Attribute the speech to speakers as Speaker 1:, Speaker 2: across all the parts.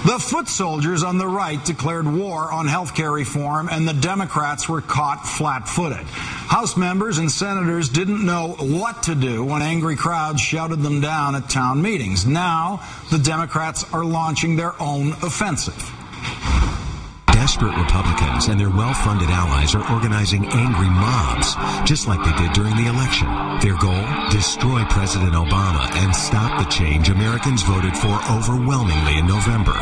Speaker 1: The foot soldiers on the right declared war on health care reform, and the Democrats were caught flat-footed. House members and senators didn't know what to do when angry crowds shouted them down at town meetings. Now, the Democrats are launching their own offensive.
Speaker 2: Desperate Republicans and their well-funded allies are organizing angry mobs, just like they did during the election. Their goal? Destroy President Obama and stop the change Americans voted for overwhelmingly in November.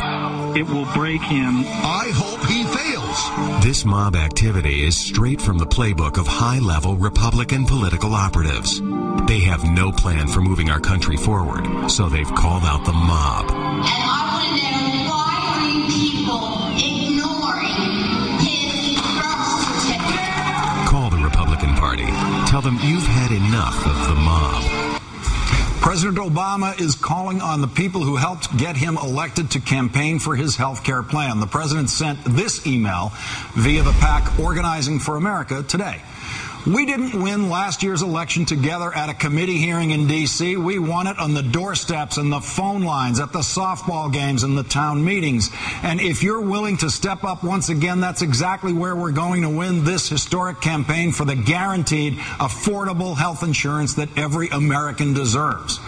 Speaker 3: It will break him.
Speaker 4: I hope he fails.
Speaker 2: This mob activity is straight from the playbook of high-level Republican political operatives. They have no plan for moving our country forward, so they've called out the mob.
Speaker 5: And I want to know, why are you people ignoring his birth certificate?
Speaker 2: Call the Republican Party. Tell them you've had enough of the mob.
Speaker 1: President Obama is calling on the people who helped get him elected to campaign for his health care plan. The president sent this email via the PAC Organizing for America today. We didn't win last year's election together at a committee hearing in D.C. We won it on the doorsteps and the phone lines, at the softball games and the town meetings. And if you're willing to step up once again, that's exactly where we're going to win this historic campaign for the guaranteed, affordable health insurance that every American deserves.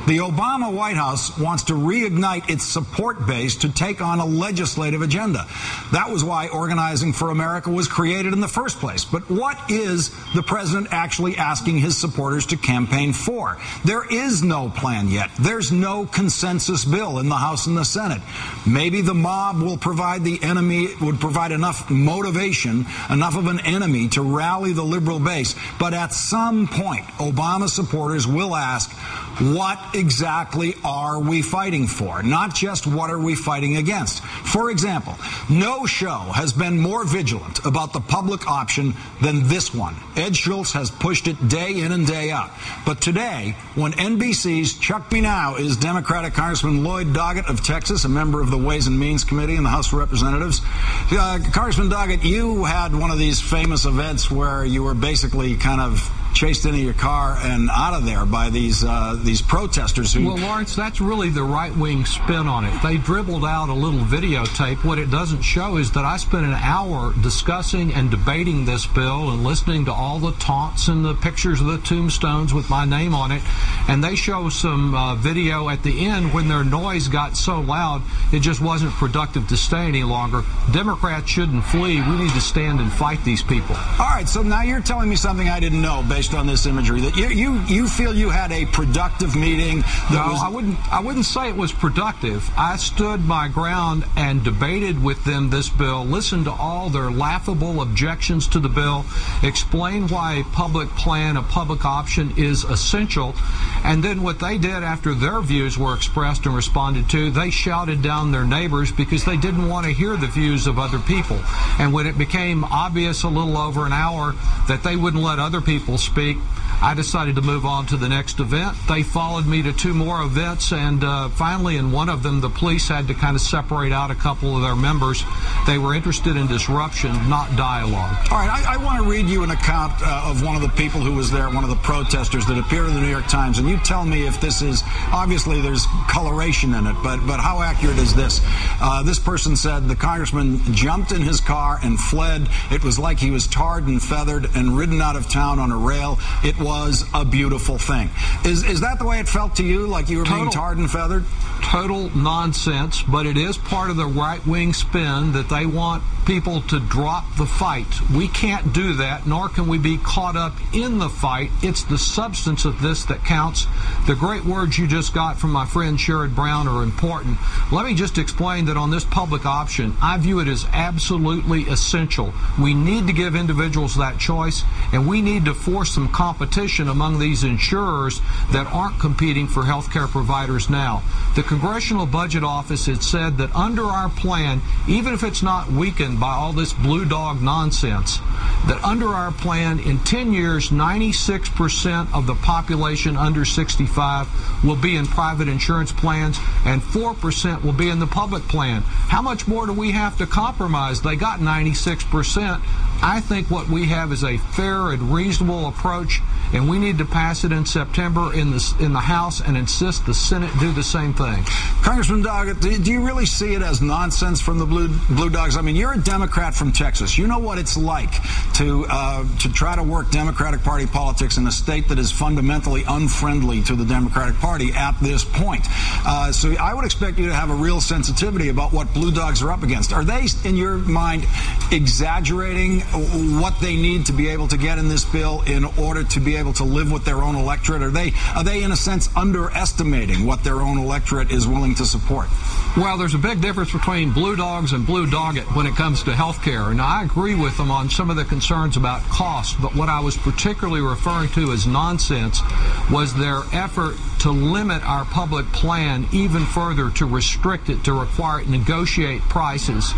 Speaker 1: The Obama White House wants to reignite its support base to take on a legislative agenda. That was why Organizing for America was created in the first place. But what is the president actually asking his supporters to campaign for? There is no plan yet. There's no consensus bill in the House and the Senate. Maybe the mob will provide enough motivation, enough of an enemy to rally the liberal base. But at some point, Obama supporters will ask, what exactly are we fighting for? Not just what are we fighting against. For example, no show has been more vigilant about the public option than this one. Ed Schultz has pushed it day in and day out. But today, when NBC's Chuck Me Now is Democratic Congressman Lloyd Doggett of Texas, a member of the Ways and Means Committee in the House of Representatives. Congressman Doggett, you had one of these famous events where you were basically kind of chased into your car and out of there by these protesters who...
Speaker 6: Well, Lawrence, that's really the right-wing spin on it. They dribbled out a little videotape. What it doesn't show is that I spent an hour discussing and debating this bill and listening to all the taunts and the pictures of the tombstones with my name on it. And they show some video at the end when their noise got so loud it just wasn't productive to stay any longer. Democrats shouldn't flee. We need to stand and fight these people.
Speaker 1: All right, so now you're telling me something I didn't know based on this imagery, that you feel you had a productive meeting.
Speaker 6: I wouldn't say it was productive. I stood my ground and debated with them this bill, listened to all their laughable objections to the bill, explained why a public plan, a public option is essential, and then what they did after their views were expressed and responded to, they shouted down their neighbors because they didn't want to hear the views of other people. And when it became obvious a little over an hour that they wouldn't let other people speak, I decided to move on to the next event. They followed me to two more events, and finally in one of them the police had to kind of separate out a couple of their members. They were interested in disruption, not dialogue.
Speaker 1: All right, I want to read you an account of one of the people who was there, one of the protesters that appeared in the New York Times, and you tell me if this is, obviously there's coloration in it, but how accurate is this? This person said the congressman jumped in his car and fled. It was like he was tarred and feathered and ridden out of town on a rail. It was a beautiful thing. Is that the way it felt to you, like you were being tarred and feathered?
Speaker 6: Total nonsense, but it is part of the right-wing spin that they want people to drop the fight. We can't do that, nor can we be caught up in the fight. It's the substance of this that counts. The great words you just got from my friend Sherrod Brown are important. Let me just explain that on this public option, I view it as absolutely essential. We need to give individuals that choice, and we need to force some competition among these insurers that aren't competing for health care providers now. The Congressional Budget Office had said that under our plan, even if it's not weakened by all this blue dog nonsense, that under our plan, in 10 years, 96% of the population under 65 will be in private insurance plans, and 4% will be in the public plan. How much more do we have to compromise? They got 96%. I think what we have is a fair and reasonable approach, and we need to pass it in September in the House and insist the Senate do the same thing.
Speaker 1: Congressman Doggett, do you really see it as nonsense from the Blue Dogs? I mean, you're a Democrat from Texas. You know what it's like to try to work Democratic Party politics in a state that is fundamentally unfriendly to the Democratic Party at this point. So I would expect you to have a real sensitivity about what Blue Dogs are up against. Are they, in your mind, exaggerating what they need to be able to get in this bill in order to be able to live with their own electorate? Are they in a sense underestimating what their own electorate is willing to support?
Speaker 6: Well, there's a big difference between Blue Dogs and Blue Doggett when it comes to health care, and I agree with them on some of the concerns about cost, but what I was particularly referring to as nonsense was their effort to limit our public plan even further, to restrict it, to require it to negotiate prices.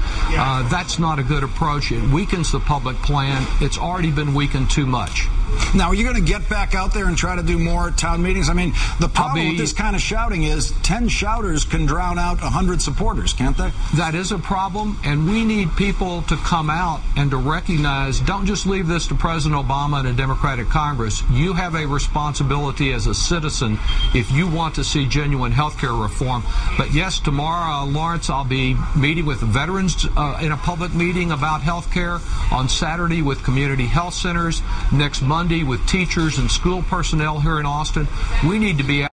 Speaker 6: That's not a good approach. It weakens the public plan. It's already been weakened too much.
Speaker 1: Now, are you going to get back out there and try to do more town meetings? I mean, the problem with this kind of shouting is 10 shouters can drown out 100 supporters, can't they?
Speaker 6: That is a problem, and we need people to come out and to recognize, don't just leave this to President Obama and a Democratic Congress. You have a responsibility as a citizen if you want to see genuine health care reform. But yes, tomorrow, Lawrence, I'll be meeting with veterans in a public meeting about health care. On Saturday with community health centers. Next Monday with teachers and school personnel here in Austin. We need to be